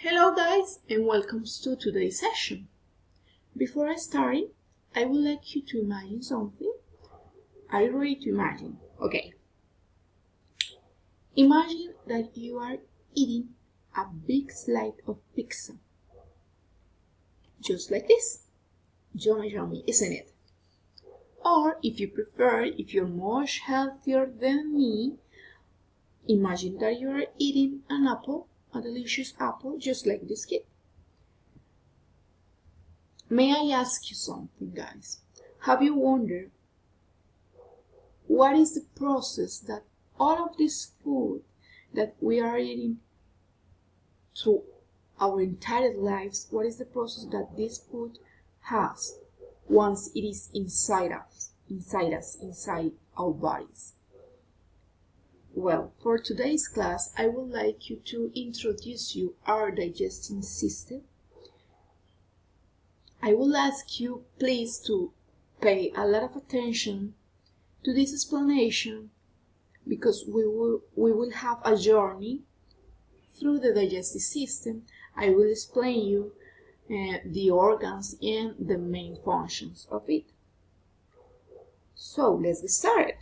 Hello guys and welcome to today's session. Before I start, I would like you to imagine something. Are you ready to imagine? Okay. Imagine that you are eating a big slice of pizza. Just like this. Yummy, isn't it? Or if you prefer, if you're much healthier than me, imagine that you are eating an apple, a delicious apple, just like this kid. May I ask you something, guys? Have you wondered what is the process that all of this food that we are eating through our entire lives, what is the process that this food has once it is inside our bodies? Well, for today's class, I would like you to introduce you our digesting system. I will ask you please to pay a lot of attention to this explanation because we will have a journey through the digestive system. I will explain you the organs and the main functions of it. So let's get started.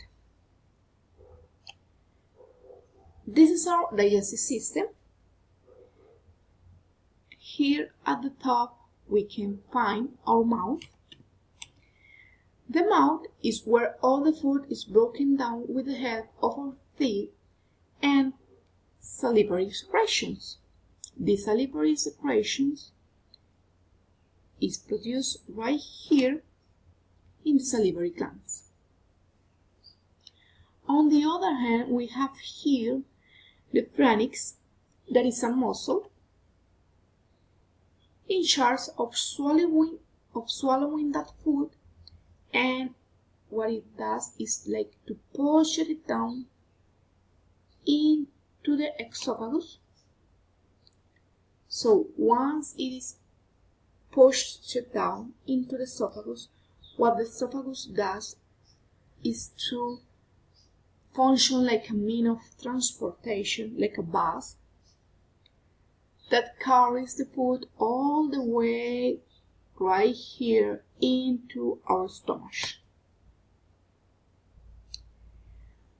This is our digestive system. Here at the top we can find our mouth. The mouth is where all the food is broken down with the help of our teeth and salivary secretions. These salivary secretions is produced right here in the salivary glands. On the other hand, we have here the pharynx, that is a muscle in charge of swallowing that food, and what it does is like to push it down into the esophagus. So once it is pushed down into the esophagus, what the esophagus does is to function like a means of transportation, like a bus that carries the food all the way right here into our stomach.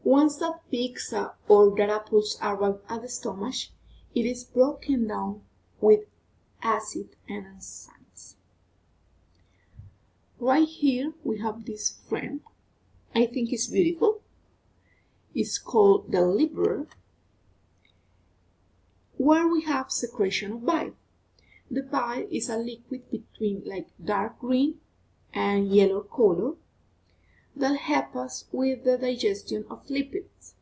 Once that pizza or that apples arrive at the stomach, it is broken down with acid and enzymes. Right here we have this friend. I think it's beautiful. It's called the liver, where we have secretion of bile. The bile is a liquid between like dark green and yellow color that helps us with the digestion of lipids.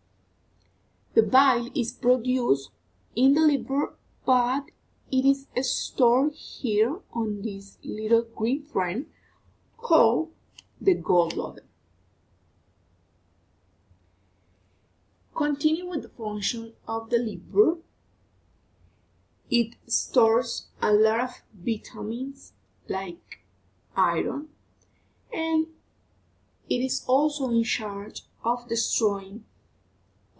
The bile is produced in the liver, but it is stored here on this little green friend called the gallbladder. Continue with the function of the liver. It stores a lot of vitamins like iron, and it is also in charge of destroying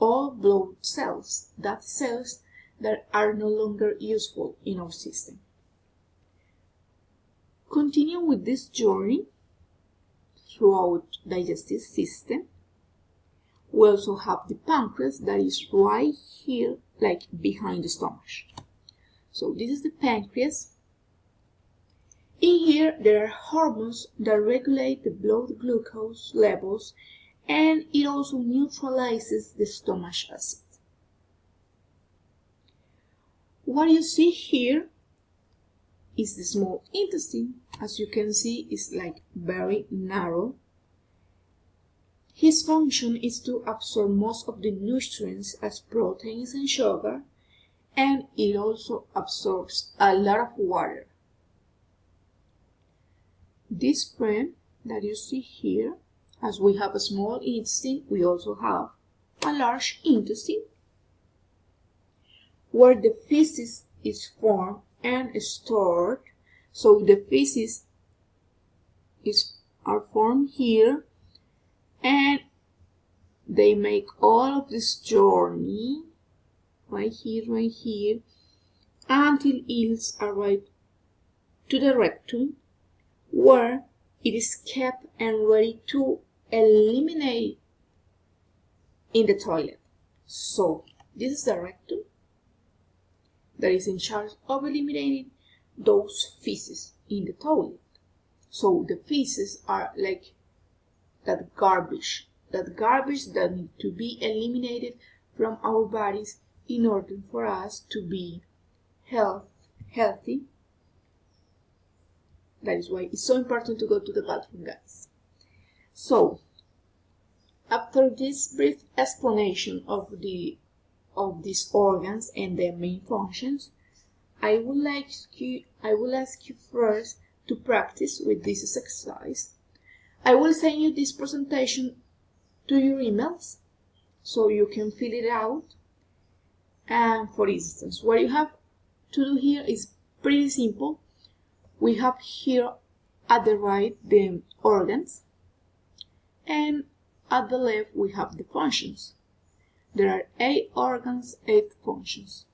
all blood cells, that cells that are no longer useful in our system. Continue with this journey throughout digestive system. We also have the pancreas that is right here, like behind the stomach. So this is the pancreas. In here there are hormones that regulate the blood glucose levels, and it also neutralizes the stomach acid. What you see here is the small intestine. As you can see, it's like very narrow. His function is to absorb most of the nutrients as proteins and sugar, and it also absorbs a lot of water. This friend that you see here, as we have a small intestine, we also have a large intestine where the feces is formed and stored. So the feces are formed here, and they make all of this journey right here until it arrives to the rectum, where it is kept and ready to eliminate in the toilet. So this is the rectum that is in charge of eliminating those feces in the toilet. So the feces are like that garbage that need to be eliminated from our bodies in order for us to be healthy. That is why it's so important to go to the bathroom, guys. So after this brief explanation of these organs and their main functions, I will ask you first to practice with this exercise. I will send you this presentation to your emails so you can fill it out. And for instance, what you have to do here is pretty simple. We have here at the right the organs, and at the left we have the functions. There are 8 organs, 8 functions.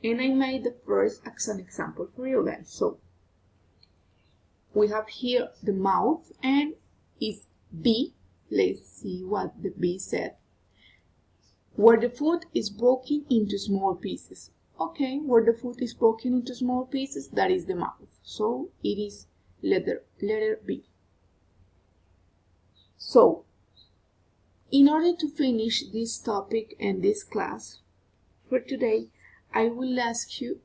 And I made the first as an example for you guys. So we have here the mouth, and it's B. Let's see what the B said. Where the food is broken into small pieces. Okay, where the food is broken into small pieces, that is the mouth. So it is letter B. So in order to finish this topic and this class for today, I will ask you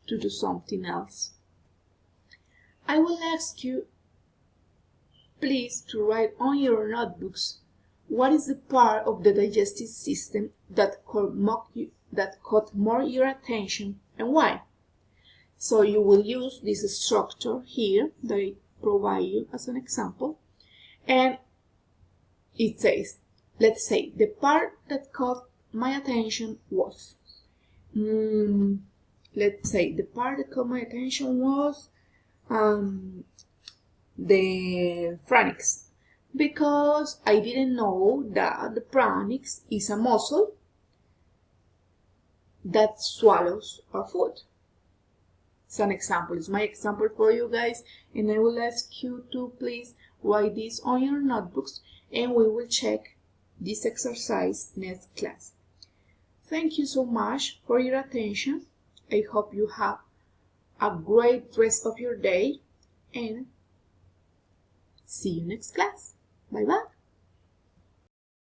to do something else. I will ask you please to write on your notebooks what is the part of the digestive system that caught more your attention and why. So you will use this structure here that I provide you as an example, and it says, let's say the part that caught my attention was, let's say the part that caught my attention was the pharynx, because I didn't know that the pharynx is a muscle that swallows our food. It's an example. It's my example for you guys, and I will ask you to please write this on your notebooks, and we will check this exercise next class. Thank you so much for your attention. I hope you have a great rest of your day, and see you next class. Bye bye.